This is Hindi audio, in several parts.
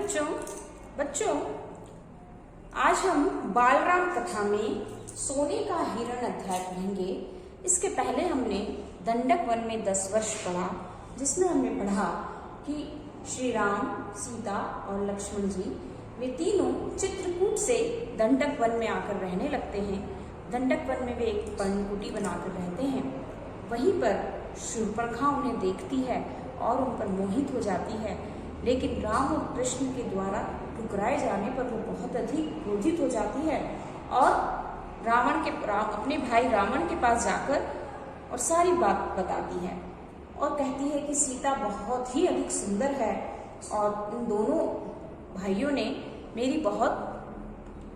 बच्चों बच्चों आज हम बालराम कथा में सोने का हिरण अध्याय पढ़ेंगे। इसके पहले हमने दंडक वन में 10 वर्ष पढ़ा, जिसमें हमने पढ़ा कि श्री राम, सीता और लक्ष्मण जी वे तीनों चित्रकूट से दंडक वन में आकर रहने लगते हैं। दंडक वन में वे एक पर्णकुटी बनाकर रहते हैं। वहीं पर शूर्पणखा उन्हें देखती है और उन पर मोहित हो जाती है, लेकिन राम और कृष्ण के द्वारा ठुकराए जाने पर वो बहुत अधिक क्रोधित हो जाती है और अपने भाई रावण के पास जाकर और सारी बात बताती है और कहती है कि सीता बहुत ही अधिक सुंदर है और इन दोनों भाइयों ने मेरी बहुत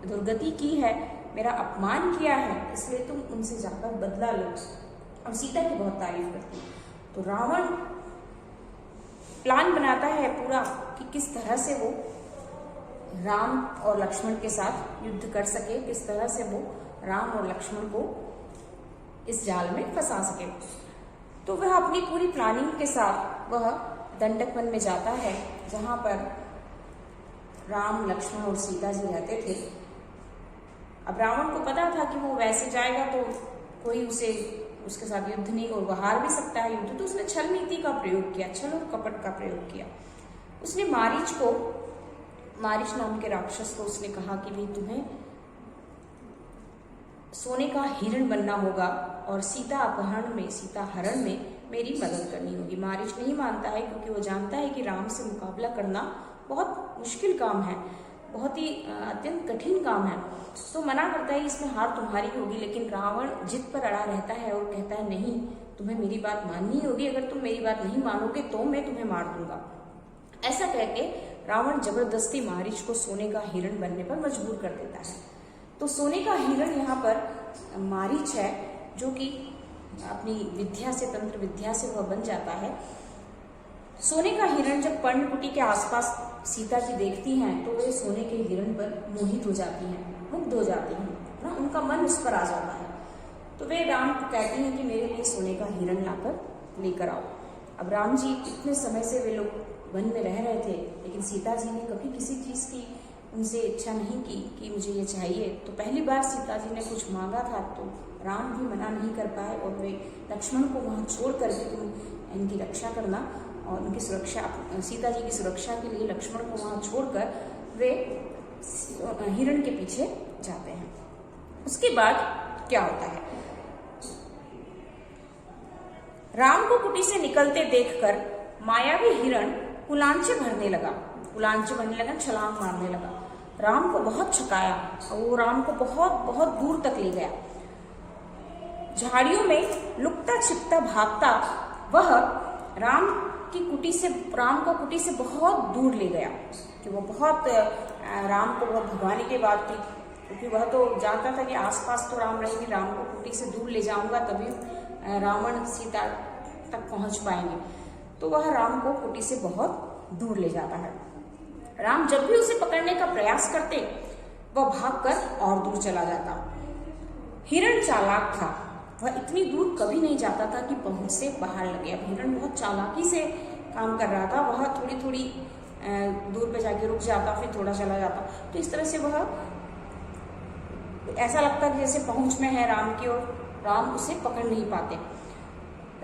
दुर्गति की है, मेरा अपमान किया है, इसलिए तुम उनसे जाकर बदला लो। और सीता की बहुत तारीफ करती है। तो रावण प्लान बनाता है पूरा कि किस तरह से वो राम और लक्ष्मण के साथ युद्ध कर सके, किस तरह से वो राम और लक्ष्मण को इस जाल में फंसा सके। तो वह अपनी पूरी प्लानिंग के साथ वह दंडक वन में जाता है, जहां पर राम, लक्ष्मण और सीता जी रहते थे। अब रावण को पता था कि वो वैसे जाएगा तो कोई उसके साथ युद्ध नहीं, और वह हार भी सकता है युद्ध, तो उसने छल नीति का प्रयोग किया, छल और कपट का प्रयोग किया। उसने मारीच नाम के राक्षस को उसने कहा कि भाई तुम्हें सोने का हिरण बनना होगा और सीता हरण में मेरी मदद करनी होगी। मारीच नहीं मानता है, क्योंकि वो जानता है कि राम से मुकाबला करना बहुत मुश्किल काम है, बहुत ही अत्यंत कठिन काम है। तो मना करता है, इसमें हार तुम्हारी होगी। लेकिन रावण जिद पर अड़ा रहता है और कहता है नहीं, तुम्हें मेरी बात माननी होगी, अगर तुम मेरी बात नहीं मानोगे तो मैं तुम्हें मार दूंगा। ऐसा कहके रावण जबरदस्ती मारीच को सोने का हिरण बनने पर मजबूर कर देता है। तो सोने का हिरण यहाँ पर मारीच है, जो कि अपनी विद्या से, तंत्र विद्या से वह बन जाता है। सोने का हिरण जब पर्णकुटी के आसपास सीता जी देखती हैं तो वे सोने के हिरण पर मोहित हो जाती हैं, मुग्ध हो जाती हैं ना, उनका मन उस पर आ जाता है। तो वे राम को कहती हैं कि मेरे लिए सोने का हिरण लाकर लेकर आओ। अब राम जी इतने समय से वे लोग वन में रह रहे थे, लेकिन सीता जी ने कभी किसी चीज की उनसे इच्छा नहीं की कि मुझे ये चाहिए। तो पहली बार सीता जी ने कुछ मांगा था, तो राम भी मना नहीं कर पाए और वे लक्ष्मण को वहां छोड़ करके तुम इनकी रक्षा करना, और उनकी सुरक्षा, सीता जी की सुरक्षा के लिए लक्ष्मण को वहां छोड़कर वे हिरण के पीछे जाते हैं। उसके बाद क्या होता है, राम को कुटी से निकलते देखकर मायावी हिरण कुलांचे भरने लगा, छलांग मारने लगा। राम को बहुत छकाया और वो राम को बहुत बहुत दूर तक ले गया। झाड़ियों में लुकता छिपता भागता वह राम को कुटी से बहुत दूर ले गया, कि वो बहुत राम को बहुत भगवानी की बात थी, क्योंकि वह तो जानता था कि आसपास तो राम रहेंगे, राम को कुटी से दूर ले जाऊंगा तभी रावण सीता तक पहुंच पाएंगे। तो वह राम को कुटी से बहुत दूर ले जाता है। राम जब भी उसे पकड़ने का प्रयास करते, वह भागकर और दूर चला जाता। हिरण चालाक था, वह इतनी दूर कभी नहीं जाता था कि पहुंच से बाहर लगे। अब हिरण बहुत चालाकी से काम कर रहा था, वह थोड़ी थोड़ी दूर पे जाके रुक जाता, फिर थोड़ा चला जाता। तो इस तरह से वह ऐसा लगता कि जैसे पहुंच में है राम की, और राम उसे पकड़ नहीं पाते।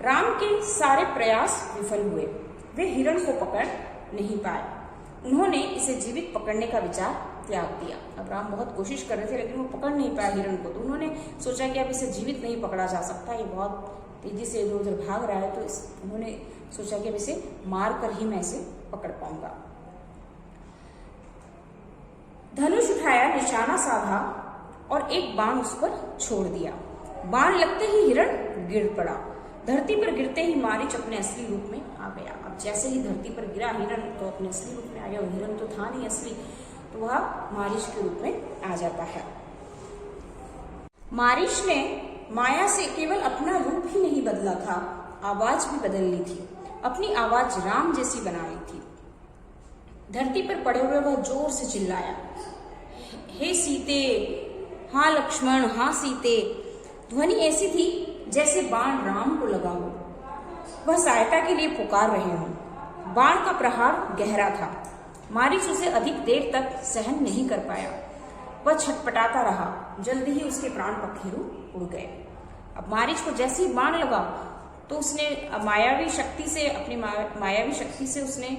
राम के सारे प्रयास विफल हुए, वे हिरण को पकड़ नहीं पाए। उन्होंने इसे जीवित पकड़ने का विचार त्याग दिया। अब राम बहुत कोशिश कर रहे थे, लेकिन वो पकड़ नहीं पाए हिरण को। तो उन्होंने सोचा कि अब इसे जीवित नहीं पकड़ा जा सकता, ये बहुत तेजी से इधर उधर भाग रहा है। तो उन्होंने सोचा कि अब इसे मार कर ही मैं इसे पकड़ पाऊंगा। धनुष उठाया, निशाना साधा और एक बाण उस पर छोड़ दिया। बाण लगते ही हिरण गिर पड़ा। धरती पर गिरते ही मारीच अपने असली रूप में आ गया। अब जैसे ही धरती पर गिरा हिरण, तो अपने असली रूप में आ गया। हिरण तो था नहीं असली, तो वह मारीच के रूप में आ जाता है। मारीच ने माया से केवल अपना रूप ही नहीं बदला था, आवाज भी बदल ली थी। अपनी आवाज राम जैसी बना ली थी। धरती पर पड़े हुए वह जोर से चिल्लाया, हे सीते, हाँ लक्ष्मण, हाँ सीते। ध्वनि ऐसी थी जैसे बाण राम को लगा हो, वह सहायता के लिए पुकार रहे हों। बाण का प्रहार गहरा था। मारीच उसे अधिक देर तक सहन नहीं कर पाया। वह छटपटाता रहा। जल्दी ही उसके प्राण पखेरु उड़ गए। अब मारीच को जैसे ही बाण लगा तो उसने मायावी शक्ति से उसने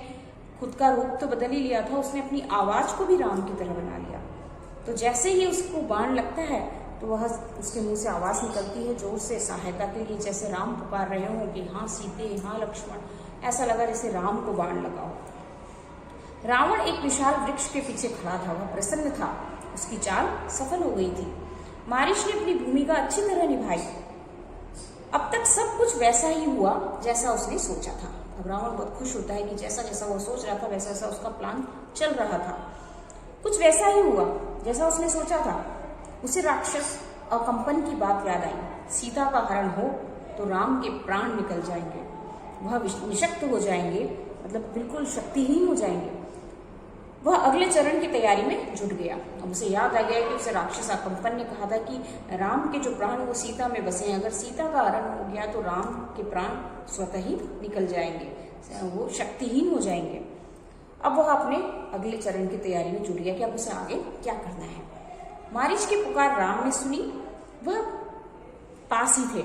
खुद का रूप तो बदल ही लिया था, उसने अपनी आवाज को भी राम की तरह बना लिया। तो जैसे ही उसको बाण लगता है तो वह उसके मुंह से आवाज निकलती है जोर से सहायता के लिए, जैसे राम पुकार रहे हों कि हाँ सीते, हाँ लक्ष्मण। ऐसा लगा जैसे राम को बाण लगाओ। रावण एक विशाल वृक्ष के पीछे खड़ा था। वह प्रसन्न था, उसकी चाल सफल हो गई थी। मारीच ने अपनी भूमिका अच्छी तरह निभाई। अब तक सब कुछ वैसा ही हुआ जैसा उसने सोचा था। अब रावण बहुत खुश होता है कि जैसा जैसा वो सोच रहा था वैसा वैसा उसका प्लान चल रहा था। कुछ वैसा ही हुआ जैसा उसने सोचा था। उसे राक्षस और कंपन की बात याद आई। सीता का हरण हो तो राम के प्राण निकल जाएंगे, वह निशक्त हो जाएंगे, मतलब बिल्कुल शक्तिहीन हो जाएंगे। वह अगले चरण की तैयारी में जुट गया। अब उसे याद आ गया कि उसे राक्षस कंपन ने कहा था कि राम के जो प्राण वो सीता में बसे हैं, अगर सीता का हरण हो गया तो राम के प्राण स्वतः ही निकल जाएंगे, वो शक्तिहीन हो जाएंगे। अब वह अपने अगले चरण की तैयारी में जुट गया कि अब उसे आगे क्या करना है। मारीच की पुकार राम ने सुनी। वह पास ही थे।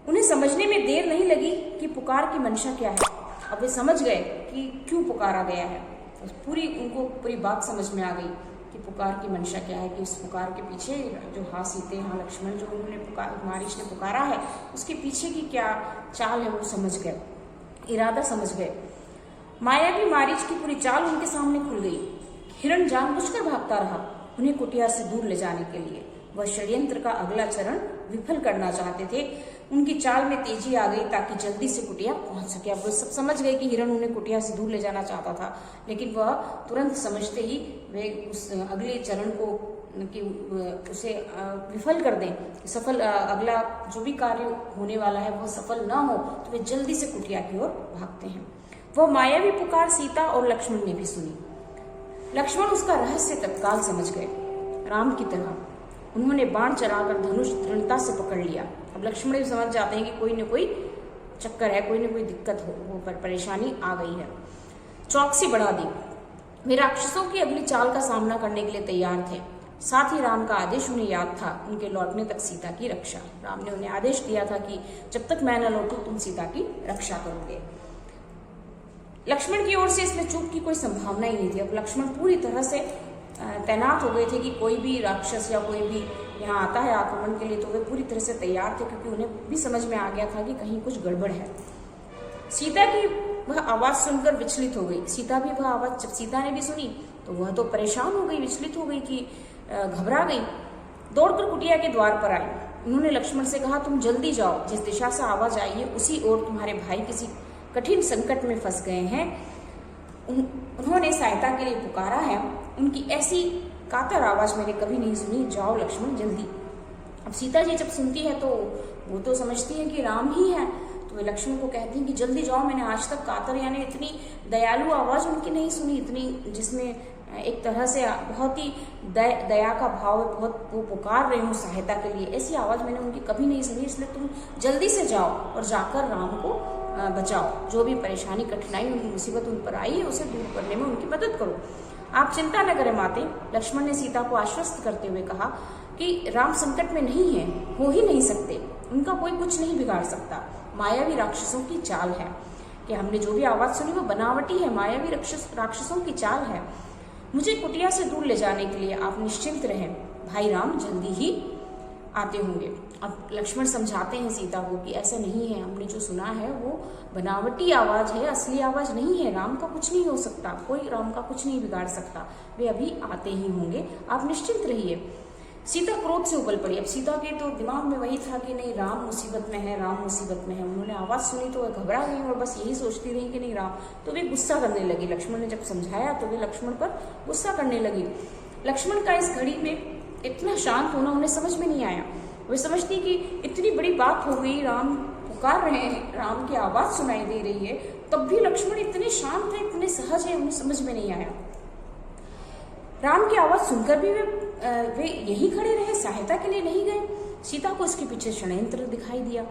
उन्हें समझने में देर नहीं लगी कि पुकार की मंशा क्या है। अब वे समझ गए कि क्यों पुकारा गया है। उनको पूरी बात समझ में आ गई कि पुकार की मंशा क्या है, कि उस पुकार के पीछे जो हाँ सीते, हाँ लक्ष्मण जो उन्होंने मारीच ने पुकारा है उसके पीछे की क्या चाल है वो समझ गए, इरादा समझ गए। मायावी मारीच की पूरी चाल उनके सामने खुल गई। हिरण जानबूझकर भागता रहा उन्हें कुटिया से दूर ले जाने के लिए। वह षड्यंत्र का अगला चरण विफल करना चाहते थे। उनकी चाल में तेजी आ गई ताकि जल्दी से कुटिया पहुंच सके। अब वो सब समझ गए कि हिरण उन्हें कुटिया से दूर ले जाना चाहता था, लेकिन वह तुरंत समझते ही वे उस अगले चरण को कि उसे विफल कर दें, सफल अगला जो भी कार्य होने वाला है वह सफल ना हो, तो वे जल्दी से कुटिया की ओर भागते हैं। वह मायावी पुकार सीता और लक्ष्मण ने भी सुनी। लक्ष्मण उसका रहस्य तत्काल समझ गए। राम की तरह उन्होंने बाण चलाकर धनुष दृढ़ता से पकड़ लिया। अब लक्ष्मण भी समझ जाते हैं कि कोई न कोई चक्कर है, कोई न कोई दिक्कत हो पर परेशानी आ गई है। चौकसी बढ़ा दी। वे राक्षसों की अगली चाल का सामना करने के लिए तैयार थे। साथ ही राम का आदेश उन्हें याद था, उनके लौटने तक सीता की रक्षा। राम ने उन्हें आदेश दिया था कि जब तक मैं न लौटूं तुम सीता की रक्षा करोगे। लक्ष्मण की ओर से इसमें चूक की कोई संभावना ही नहीं थी। अब लक्ष्मण पूरी तरह से तैनात हो गए थे कि कोई भी राक्षस या कोई भी यहाँ आता है आक्रमण के लिए तो वे पूरी तरह से तैयार थे, क्योंकि उन्हें भी समझ में आ गया था कि कहीं कुछ गड़बड़ है। सीता की वह आवाज सुनकर विचलित हो गई। सीता भी वह आवाज जब सीता ने भी सुनी तो वह तो परेशान हो गई, विचलित हो गई कि घबरा गई। दौड़कर कुटिया के द्वार पर आई। उन्होंने लक्ष्मण से कहा, तुम जल्दी जाओ, जिस दिशा से आवाज आई है उसी ओर तुम्हारे भाई किसी कठिन संकट में फंस गए हैं। उन्होंने सहायता के लिए पुकारा है। उनकी ऐसी कातर आवाज मैंने कभी नहीं सुनी। जाओ लक्ष्मण जल्दी। अब सीता जी जब सुनती है तो वो तो समझती है कि राम ही है, तो वे लक्ष्मण को कहती हैं कि जल्दी जाओ। मैंने आज तक कातर यानी इतनी दयालु आवाज उनकी नहीं सुनी, इतनी जिसमें एक तरह से बहुत ही दया का भाव, बहुत वो पुकार रहे हो सहायता के लिए, ऐसी आवाज मैंने उनकी कभी नहीं सुनी। इसलिए तुम जल्दी से जाओ और जाकर राम को बचाओ। जो भी परेशानी, कठिनाई, मुसीबत उन पर आई है उसे दूर करने में उनकी मदद करो। आप चिंता न करें माते। लक्ष्मण ने सीता को आश्वस्त करते हुए कहा कि राम संकट में नहीं है, हो ही नहीं सकते, उनका कोई कुछ नहीं बिगाड़ सकता। मायावी राक्षसों की चाल है कि हमने जो भी आवाज सुनी वो बनावटी है, मायावी राक्षसों की चाल है। मुझे कुटिया से दूर ले जाने के लिए आप निश्चिंत रहें, भाई राम जल्दी ही आते होंगे। अब लक्ष्मण समझाते हैं सीता को कि ऐसा नहीं है, हमने जो सुना है वो बनावटी आवाज है, असली आवाज नहीं है। राम का कुछ नहीं हो सकता, कोई राम का कुछ नहीं बिगाड़ सकता, वे अभी आते ही होंगे, आप निश्चिंत रहिए। सीता क्रोध से उबल पड़ी। अब सीता के तो दिमाग में वही था कि नहीं राम मुसीबत में है, राम मुसीबत में है। उन्होंने आवाज सुनी तो वह घबरा गई और बस यही सोचती रही कि नहीं राम, तो वे गुस्सा करने लगी। लक्ष्मण ने जब समझाया तो वे लक्ष्मण पर गुस्सा करने लगी। लक्ष्मण का इस घड़ी में इतना शांत होना उन्हें समझ में नहीं आया। वे समझती कि इतनी बड़ी बात हो गई, राम पुकार रहे हैं, राम की आवाज सुनाई दे रही है, तब भी लक्ष्मण इतने शांत है, इतने सहज है, उन्हें समझ में नहीं आया। राम की आवाज सुनकर भी वे यहीं खड़े रहे, सहायता के लिए नहीं गए। सीता को इसके पीछे षड्यंत्र दिखाई दिया।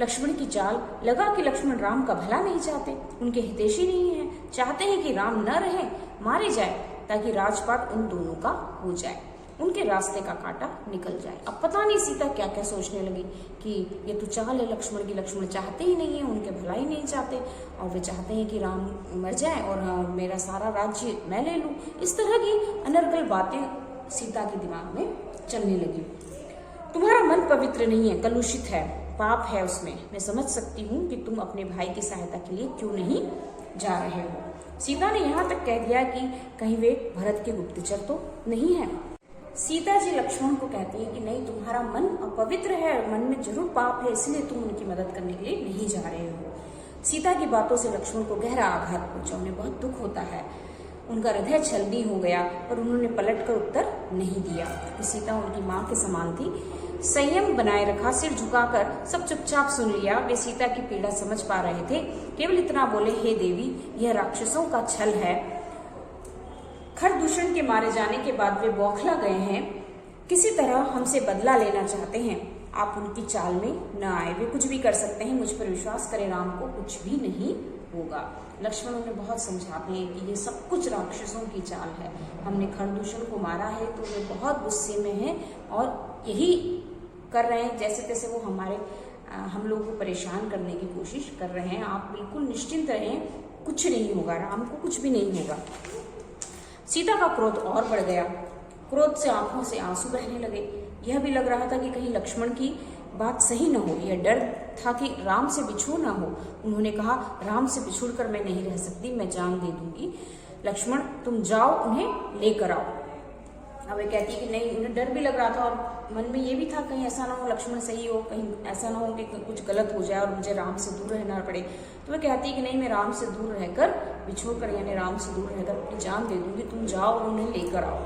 लक्ष्मण की चाल लगा कि लक्ष्मण राम का भला नहीं चाहते, उनके हितैषी नहीं है, चाहते हैं कि राम न रहे, मारे जाए, ताकि राजपाट उन दोनों का हो जाए, उनके रास्ते का कांटा निकल जाए। अब पता नहीं सीता क्या क्या सोचने लगी कि ये तो चाल है लक्ष्मण की, लक्ष्मण चाहते ही नहीं है, उनके भला ही नहीं चाहते, और वे चाहते हैं कि राम मर जाए और मेरा सारा राज्य मैं ले लूं। इस तरह की अनर्गल बातें सीता के दिमाग में चलने लगी। तुम्हारा मन पवित्र नहीं है, कलुषित है, पाप है उसमें। मैं समझ सकती हूँ कि तुम अपने भाई की सहायता के लिए क्यों नहीं जा रहे हो। सीता ने यहाँ तक कह दिया कि कहीं वे भरत के गुप्तचर तो नहीं है। सीता जी लक्ष्मण को कहती है कि नहीं, तुम्हारा मन अपवित्र है, मन में जरूर पाप है, इसलिए तुम उनकी मदद करने के लिए नहीं जा रहे हो। सीता की बातों से लक्ष्मण को गहरा आघात पहुंचा, उन्हें बहुत दुख होता है, उनका हृदय छलनी हो गया, पर उन्होंने पलटकर उत्तर नहीं दिया कि सीता उनकी माँ के समान थी। संयम बनाए रखा, सिर झुकाकर सब चुपचाप सुन लिया। वे सीता की पीड़ा समझ पा रहे थे, केवल इतना बोले, हे देवी, यह राक्षसों का छल है। खरदूषण के मारे जाने के बाद वे बौखला गए हैं, किसी तरह हमसे बदला लेना चाहते हैं। आप उनकी चाल में न आए, वे कुछ भी कर सकते हैं, मुझ पर विश्वास करें, राम को कुछ भी नहीं होगा। लक्ष्मण उन्हें बहुत समझाते हैं कि ये सब कुछ राक्षसों की चाल है, हमने खरदूषण को मारा है तो वे बहुत गुस्से में हैं और यही कर रहे हैं, जैसे तैसे वो हम लोगों को परेशान करने की कोशिश कर रहे हैं। आप बिल्कुल निश्चिंत रहें, कुछ नहीं होगा, राम को कुछ भी नहीं होगा। सीता का क्रोध और बढ़ गया, क्रोध से आंखों से आंसू बहने लगे। यह भी लग रहा था कि कहीं लक्ष्मण की बात सही न हो, यह डर था कि राम से बिछुड़ ना हो। उन्होंने कहा, राम से बिछुड़कर मैं नहीं रह सकती, मैं जान दे दूंगी। लक्ष्मण तुम जाओ, उन्हें लेकर आओ। अब वे कहती कि नहीं, उन्हें डर भी लग रहा था और मन में ये भी था कहीं ऐसा ना हो लक्ष्मण सही हो, कहीं ऐसा ना हो कि कुछ गलत हो जाए और मुझे राम से दूर रहना पड़े। तो वे कहती कि नहीं, मैं राम से दूर रहकर, बिछोड़ कर यानी राम से दूर रहकर अपनी जान दे दूंगी, तुम जाओ और उन्हें लेकर आओ।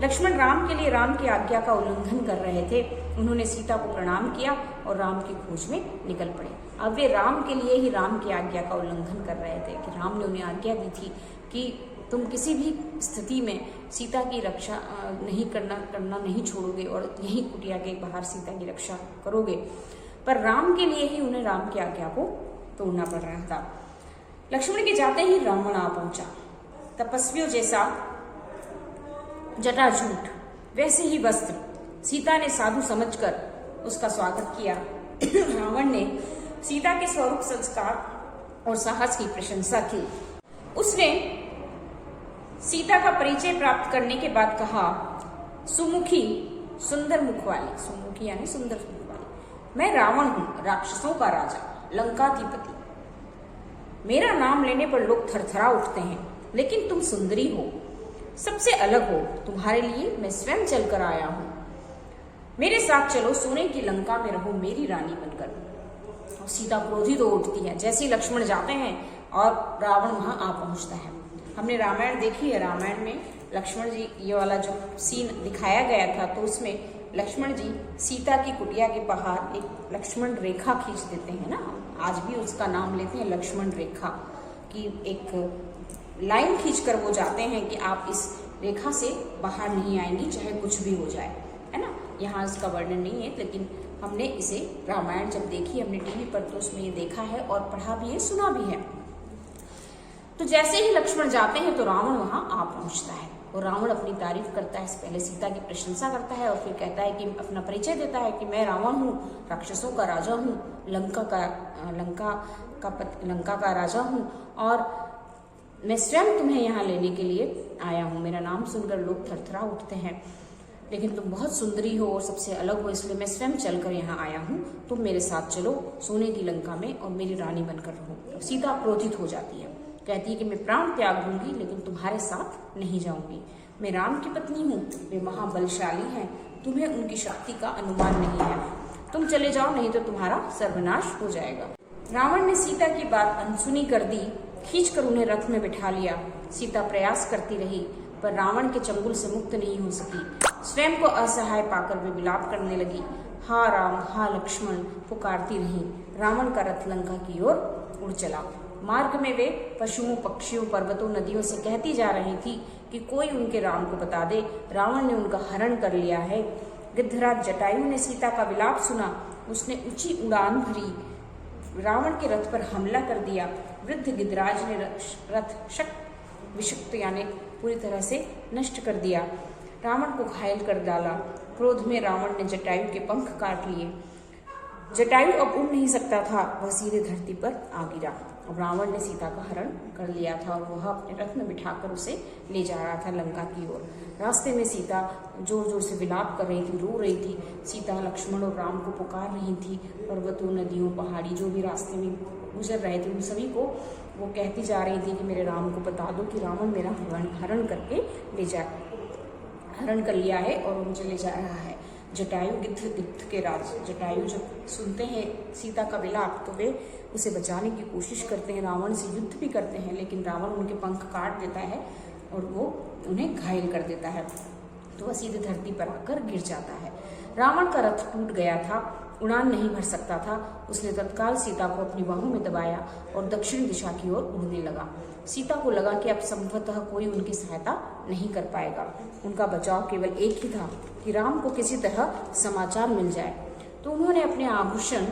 लक्ष्मण राम के लिए राम की आज्ञा का उल्लंघन कर रहे थे। उन्होंने सीता को प्रणाम किया और राम की खोज में निकल पड़े। अब वे राम के लिए ही राम की आज्ञा का उल्लंघन कर रहे थे कि राम ने उन्हें आज्ञा दी थी कि तुम किसी भी स्थिति में सीता की रक्षा नहीं करना नहीं छोड़ोगे और यहीं कुटिया के बाहर सीता की रक्षा करोगे। पर राम के लिए ही उन्हें राम की आज्ञा को तोड़ना पड़ रहा था। लक्ष्मण के जाते ही रावण आ पहुंचा, तपस्वियों जैसा जटाजूट, वैसे ही वस्त्र। सीता ने साधु समझकर उसका स्वागत किया। रावण ने सीता के स्वरूप, संस्कार और साहस की प्रशंसा की। उसने सीता का परिचय प्राप्त करने के बाद कहा, सुमुखी, सुंदर मुख वाली, सुमुखी यानी सुंदर मुख वाली, मैं रावण हूं, राक्षसों का राजा, लंकाधिपति। मेरा नाम लेने पर लोग थरथरा उठते हैं, लेकिन तुम सुंदरी हो, सबसे अलग हो, तुम्हारे लिए मैं स्वयं चलकर आया हूं। मेरे साथ चलो, सोने की लंका में रहो मेरी रानी बनकर। और सीता क्रोधित हो उठती है जैसे ही लक्ष्मण जाते हैं और रावण वहां आ पहुंचता है। हमने रामायण देखी है, रामायण में लक्ष्मण जी, ये वाला जो सीन दिखाया गया था, तो उसमें लक्ष्मण जी सीता की कुटिया के बाहर एक लक्ष्मण रेखा खींच देते हैं ना, आज भी उसका नाम लेते हैं लक्ष्मण रेखा, कि एक लाइन खींचकर वो जाते हैं कि आप इस रेखा से बाहर नहीं आएंगी, चाहे कुछ भी हो जाए, है ना। यहाँ इसका वर्णन नहीं है, लेकिन हमने इसे रामायण जब देखी हमने टीवी पर, तो उसमें ये देखा है और पढ़ा भी है, सुना भी है। तो जैसे ही लक्ष्मण जाते हैं तो रावण वहां आ पहुंचता है और रावण अपनी तारीफ करता है, पहले सीता की प्रशंसा करता है और फिर कहता है कि अपना परिचय देता है कि मैं रावण हूँ, राक्षसों का राजा हूँ, लंका का राजा हूँ और मैं स्वयं तुम्हें यहाँ लेने के लिए आया हूँ। मेरा नाम सुनकर लोग थरथरा उठते हैं, लेकिन तुम बहुत सुंदरी हो और सबसे अलग हो, इसलिए मैं स्वयं चलकर यहाँ आया हूँ। तुम मेरे साथ चलो सोने की लंका में और मेरी रानी बनकर रहो। सीता क्रोधित हो जाती है, कहती है कि मैं प्राण त्याग दूंगी, लेकिन तुम्हारे साथ नहीं जाऊंगी। मैं राम की पत्नी हूँ, वे महाबलशाली हैं, तुम्हें उनकी शक्ति का अनुमान नहीं है। तुम चले जाओ, नहीं तो तुम्हारा सर्वनाश हो जाएगा। रावण ने सीता की बात अनसुनी कर दी, खींचकर उन्हें रथ में बिठा लिया। सीता प्रयास करती रही, पर रावण के चंगुल से मुक्त नहीं हो सकी। स्वयं को असहाय पाकर वे विलाप करने लगी। हा राम, हा लक्ष्मण पुकारती रही। रावण का रथ लंका की ओर उड़ चला। मार्ग में वे पशुओं, पक्षियों, पर्वतों, नदियों से कहती जा रही थी कि कोई उनके राम को बता दे, रावण ने उनका हरण कर लिया है। गिद्धराज जटायु ने सीता का विलाप सुना, उसने ऊंची उड़ान भरी, रावण के रथ पर हमला कर दिया। वृद्ध गिद्धराज ने रथ विषक्त यानी पूरी तरह से नष्ट कर दिया। रावण को घायल कर डाला। क्रोध में रावण ने जटायु के पंख काट लिए। जटायु अब उड़ नहीं सकता था, वह सीधे धरती पर आ गिरा। अब रावण ने सीता का हरण कर लिया था और वह अपने रथ में बिठाकर उसे ले जा रहा था लंका की ओर। रास्ते में सीता जोर जोर से विलाप कर रही थी, रो रही थी। सीता लक्ष्मण और राम को पुकार रही थी। पर्वतों, नदियों, पहाड़ी जो भी रास्ते में गुजर रहे थे उन सभी को वो कहती जा रही थी कि मेरे राम को बता दो कि रावण मेरा हरण करके ले जाए, हरण कर लिया है और मुझे ले जा रहा है। जटायु गिद्ध के राज जटायु जब सुनते हैं सीता का विलाप तो वे उसे बचाने की कोशिश करते हैं, रावण से युद्ध भी करते हैं, लेकिन रावण उनके पंख काट देता है और वो उन्हें घायल कर देता है, तो वह सीधे धरती पर आकर गिर जाता है। रावण का रथ टूट गया था, उड़ान नहीं भर सकता था। उसने तत्काल सीता को अपनी बाहों में दबाया और दक्षिण दिशा की ओर उड़ने लगा। सीता को लगा कि अब संभवतः कोई उनकी सहायता नहीं कर पाएगा। उनका बचाव केवल एक ही था कि राम को किसी तरह समाचार मिल जाए। तो उन्होंने अपने आभूषण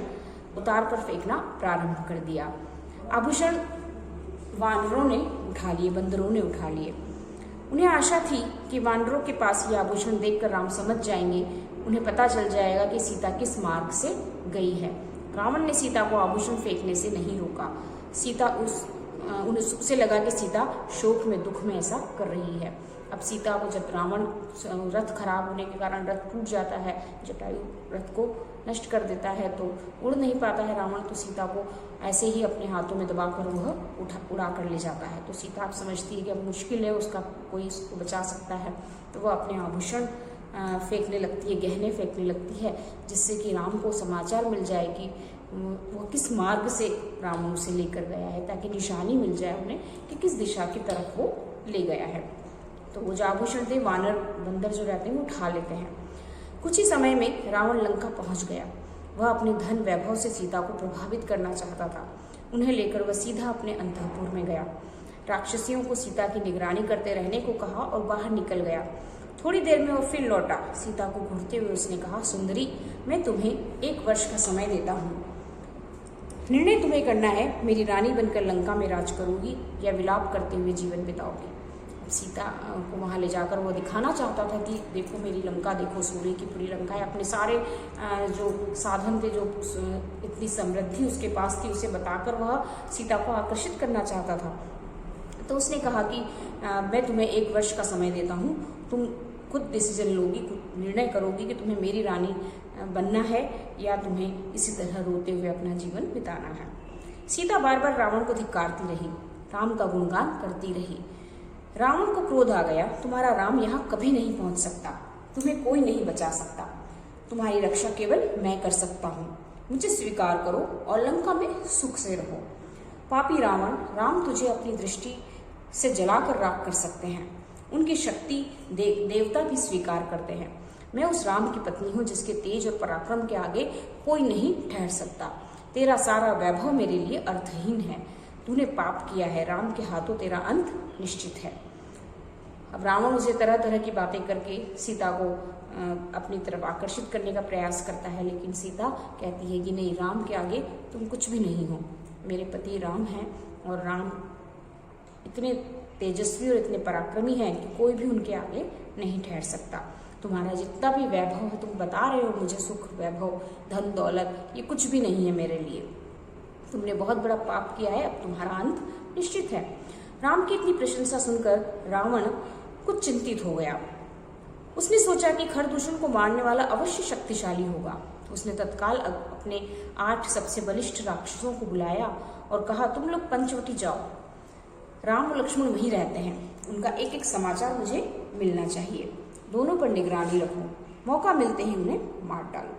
उतार पर फेंकना प्रारंभ कर दिया। आभूषण वानरों ने उठा लिए, बंदरों ने उठा लिए। उन्हें आशा थी कि वानरों के पास ये आभूषण देखकर राम समझ जाएंगे, उन्हें पता चल जाएगा कि सीता किस मार्ग से गई है। रावण ने सीता को आभूषण फेंकने से नहीं रोका। उसे लगा कि सीता शोक में, दुख में ऐसा कर रही है। अब सीता को जब रावण रथ खराब होने के कारण रथ टूट जाता है, जटायु रथ को नष्ट कर देता है, तो उड़ नहीं पाता है रावण, तो सीता को ऐसे ही अपने हाथों में दबाकर वह उड़ा कर ले जाता है। तो सीता अब समझती है कि अब मुश्किल है, उसका कोई उसको बचा सकता है, तो वह अपने आभूषण फेंकने लगती है, गहने फेंकने लगती है, जिससे कि राम को समाचार मिल जाए कि वो किस मार्ग से रावण उसे लेकर गया है, ताकि निशानी मिल जाए उन्हें कि किस दिशा की तरफ वो ले गया है। तो वो जो आभूषण थे वानर बंदर जो रहते हैं वो उठा लेते हैं। कुछ ही समय में रावण लंका पहुंच गया। वह अपने धन वैभव से सीता को प्रभावित करना चाहता था। उन्हें लेकर वह सीधा अपने अंतःपुर में गया। राक्षसियों को सीता की निगरानी करते रहने को कहा और बाहर निकल गया। थोड़ी देर में वो फिर लौटा। सीता को घूरते हुए उसने कहा, सुंदरी, मैं तुम्हें 1 वर्ष का समय देता हूँ। निर्णय तुम्हें करना है, मेरी रानी बनकर लंका में राज करोगी या विलाप करते हुए जीवन बिताओगी। सीता को वहाँ ले जाकर वो दिखाना चाहता था कि देखो मेरी लंका, देखो सूर्य की पूरी लंका है। अपने सारे जो साधन थे, जो इतनी समृद्धि उसके पास थी, उसे बताकर वह सीता को आकर्षित करना चाहता था। तो उसने कहा कि मैं तुम्हें 1 वर्ष का समय देता हूँ, तुम खुद डिसीजन लोगी, खुद निर्णय करोगी कि तुम्हें मेरी रानी बनना है या तुम्हें इसी तरह रोते हुए अपना जीवन बिताना है। सीता बार बार रावण को धिक्कारती रही, राम का गुणगान करती रही। रावण को क्रोध आ गया, तुम्हारा राम यहाँ कभी नहीं पहुंच सकता, तुम्हें कोई नहीं बचा सकता, तुम्हारी रक्षा केवल मैं कर सकता हूँ, मुझे स्वीकार करो और लंका में सुख से रहो। पापी रावण, राम तुझे अपनी दृष्टि से जलाकर राख कर सकते हैं, उनकी शक्ति देवता भी स्वीकार करते हैं। मैं उस राम की पत्नी हूँ जिसके तेज और पराक्रम के आगे कोई नहीं ठहर सकता। तेरा सारा वैभव मेरे लिए अर्थहीन है, तूने पाप किया है, राम के हाथों तेरा अंत निश्चित है। अब रावण उसे तरह तरह की बातें करके सीता को अपनी तरफ आकर्षित करने का प्रयास करता है, लेकिन सीता कहती है कि नहीं, राम के आगे तुम कुछ भी नहीं हो, मेरे पति राम हैं और राम इतने तेजस्वी और इतने पराक्रमी हैं कि कोई भी उनके आगे नहीं ठहर सकता। तुम्हारा जितना भी वैभव है, तुम बता रहे हो मुझे सुख, वैभव, धन दौलत, ये कुछ भी नहीं है मेरे लिए, तुमने बहुत बड़ा पाप किया है, अब तुम्हारा अंत निश्चित है। राम की इतनी प्रशंसा सुनकर रावण कुछ चिंतित हो गया। उसने सोचा कि खरदूषण को मारने वाला अवश्य शक्तिशाली होगा। उसने तत्काल अपने 8 सबसे बलिष्ठ राक्षसों को बुलाया और कहा, तुम लोग पंचवटी जाओ, राम और लक्ष्मण वहीं रहते हैं, उनका एक एक समाचार मुझे मिलना चाहिए, दोनों पर निगरानी रखो, मौका मिलते ही उन्हें मार डालो।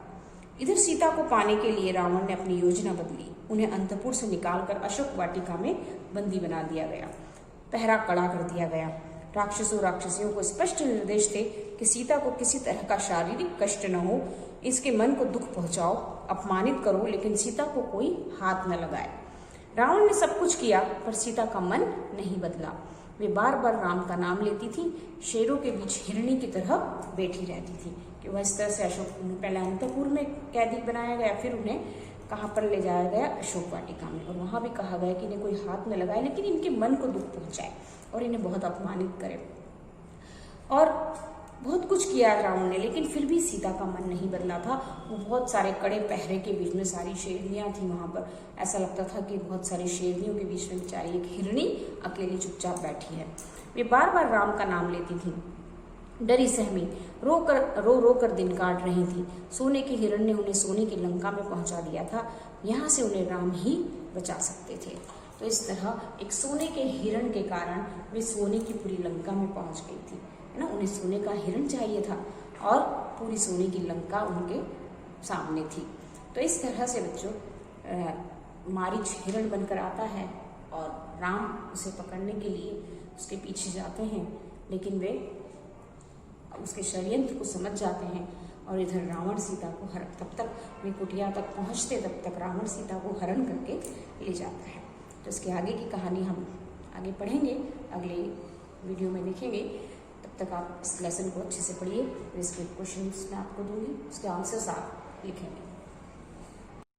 इधर सीता को पाने के लिए रावण ने अपनी योजना बदली। उन्हें अंतपुर से निकालकर अशोक वाटिका में बंदी बना दिया गया, पहरा कड़ा कर दिया गया। राक्षसियों को स्पष्ट निर्देश थे कि सीता को किसी तरह का शारीरिक कष्ट न हो, इसके मन को दुख पहुंचाओ, अपमानित करो, लेकिन सीता को कोई हाथ न लगाए। रावण ने सब कुछ किया, पर सीता का मन नहीं बदला। वे बार बार राम का नाम लेती थी, शेरों के बीच हिरणी की तरह बैठी रहती थी। कि वह इस तरह से अशोक, पहले अंतपुर में कैदी बनाया गया, फिर उन्हें कहाँ पर ले जाया गया? अशोक वाटिका में। और वहाँ भी कहा गया कि इन्हें कोई हाथ न लगाए, लेकिन इनके मन को दुख पहुँचाए और इन्हें बहुत अपमानित करे। और बहुत कुछ किया रावण ने, लेकिन फिर भी सीता का मन नहीं बदला था। वो बहुत सारे कड़े पहरे के बीच में, सारी शेरनियाँ थी वहाँ पर, ऐसा लगता था कि बहुत सारी शेरनियों के बीच में बेचारी एक हिरणी अकेली चुपचाप बैठी है। वे बार बार राम का नाम लेती थी, डरी सहमी रो रो कर दिन काट रही थी। सोने की हिरण ने उन्हें सोने की लंका में पहुंचा दिया था, यहाँ से उन्हें राम ही बचा सकते थे। तो इस तरह एक सोने के हिरण के कारण वे सोने की पूरी लंका में पहुंच गई थी, है ना। उन्हें सोने का हिरण चाहिए था और पूरी सोने की लंका उनके सामने थी। तो इस तरह से बच्चों मारीच हिरण बनकर आता है और राम उसे पकड़ने के लिए उसके पीछे जाते हैं, लेकिन वे उसके षड्यंत्र को समझ जाते हैं और इधर रावण सीता को तब तक वे कुटिया तक पहुंचते तब तक रावण सीता को हरण करके ले जाता है। तो इसके आगे की कहानी हम आगे पढ़ेंगे, अगले वीडियो में देखेंगे। तब तक आप इस लेसन को अच्छे से पढ़िए। इसके क्वेश्चंस मैं आपको दूंगी, उसके आंसर्स आप लिखेंगे।